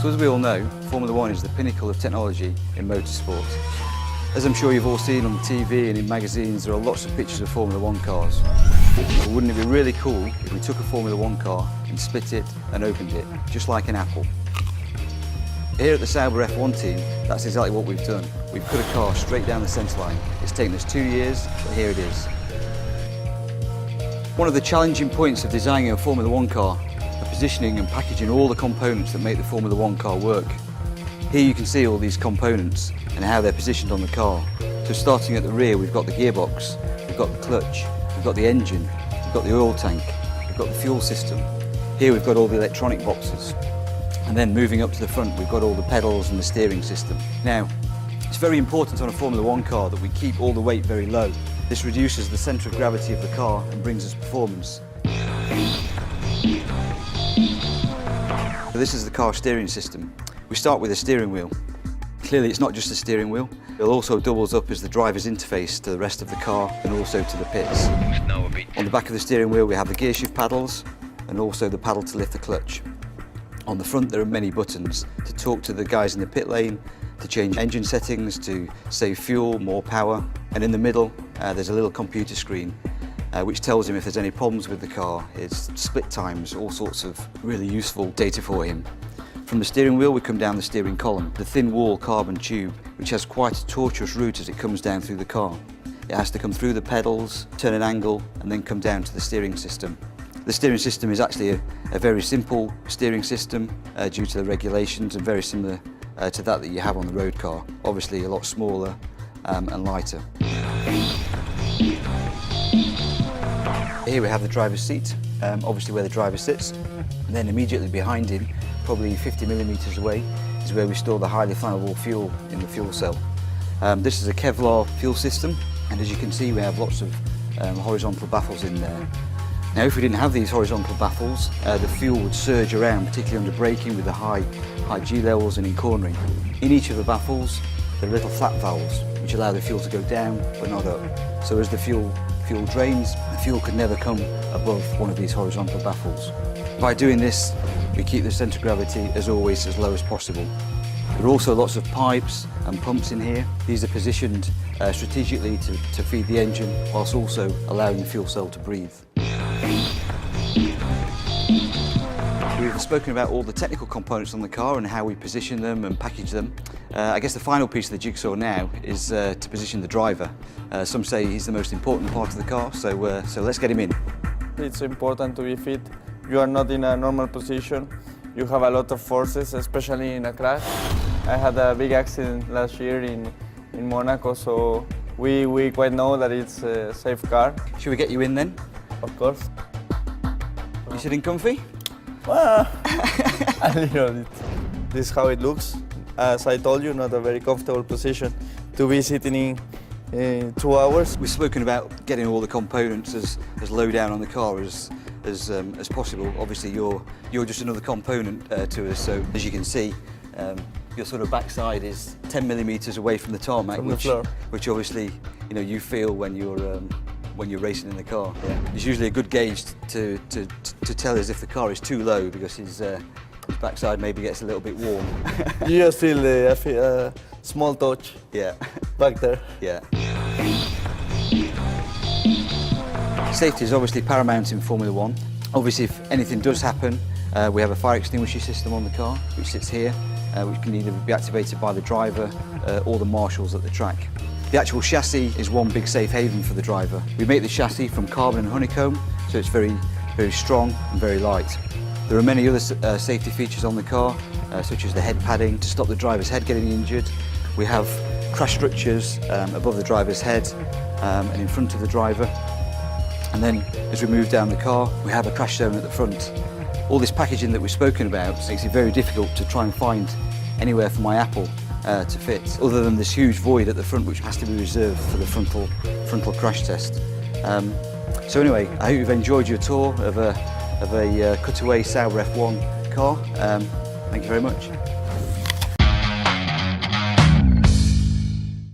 So as we all know, Formula One is the pinnacle of technology in motorsport. As I'm sure you've all seen on the TV and in magazines, there are lots of pictures of Formula One cars. But wouldn't it be really cool if we took a Formula One car and split it and opened it, just like an apple? Here at the Sauber F1 team, that's exactly what we've done. We've cut a car straight down the centre line. It's taken us 2 years, but here it is. One of the challenging points of designing a Formula One car, are positioning and packaging all the components that make the Formula One car work. Here you can see all these components and how they're positioned on the car. So starting at the rear, we've got the gearbox, we've got the clutch, we've got the engine, we've got the oil tank, we've got the fuel system. Here we've got all the electronic boxes. And then moving up to the front, we've got all the pedals and the steering system. Now, it's very important on a Formula One car that we keep all the weight very low. This reduces the centre of gravity of the car and brings us performance. So this is the car steering system. We start with a steering wheel. Clearly it's not just a steering wheel. It also doubles up as the driver's interface to the rest of the car and also to the pits. On the back of the steering wheel we have the gear shift paddles and also the paddle to lift the clutch. On the front there are many buttons to talk to the guys in the pit lane, to change engine settings, to save fuel, more power. And in the middle there's a little computer screen which tells him if there's any problems with the car, its split times, all sorts of really useful data for him. From the steering wheel we come down the steering column, the thin wall carbon tube which has quite a tortuous route as it comes down through the car. It has to come through the pedals, turn an angle and then come down to the steering system. The steering system is actually a very simple steering system due to the regulations and very similar to that you have on the road car. Obviously a lot smaller and lighter. Here we have the driver's seat, obviously where the driver sits. And then immediately behind him, probably 50 millimetres away, is where we store the highly flammable fuel in the fuel cell. This is a Kevlar fuel system, and as you can see we have lots of horizontal baffles in there. Now if we didn't have these horizontal baffles, the fuel would surge around, particularly under braking with the high G levels and in cornering. In each of the baffles there are little flap valves which allow the fuel to go down but not up. So as the fuel drains, the fuel could never come above one of these horizontal baffles. By doing this, we keep the centre of gravity as always as low as possible. There are also lots of pipes and pumps in here. These are positioned strategically to feed the engine whilst also allowing the fuel cell to breathe. We've spoken about all the technical components on the car and how we position them and package them. I guess the final piece of the jigsaw now is to position the driver. Some say he's the most important part of the car, so let's get him in. It's important to be fit. You are not in a normal position. You have a lot of forces, especially in a crash. I had a big accident last year in Monaco, so we quite know that it's a safe car. Should we get you in then? Of course. You sitting comfy? Well, a little bit. This is how it looks. As I told you, not a very comfortable position to be sitting in 2 hours. We've spoken about getting all the components as low down on the car as possible. Obviously, you're just another component to us. So as you can see, your sort of backside is 10 millimeters away from the tarmac, from the floor. Which obviously you feel when you're racing in the car. Yeah. It's usually a good gauge to tell us if the car is too low because his backside maybe gets a little bit warm. You just feel a small touch. Yeah. Back there. Yeah. Safety is obviously paramount in Formula One. Obviously, if anything does happen, we have a fire extinguisher system on the car, which sits here, which can either be activated by the driver or the marshals at the track. The actual chassis is one big safe haven for the driver. We make the chassis from carbon and honeycomb, so it's very, very strong and very light. There are many other safety features on the car, such as the head padding to stop the driver's head getting injured. We have crash structures above the driver's head and in front of the driver. And then as we move down the car, we have a crash zone at the front. All this packaging that we've spoken about makes it very difficult to try and find anywhere for my apple to fit, other than this huge void at the front which has to be reserved for the frontal crash test. So anyway, I hope you've enjoyed your tour of a cutaway Sauber F1 car. Thank you very much.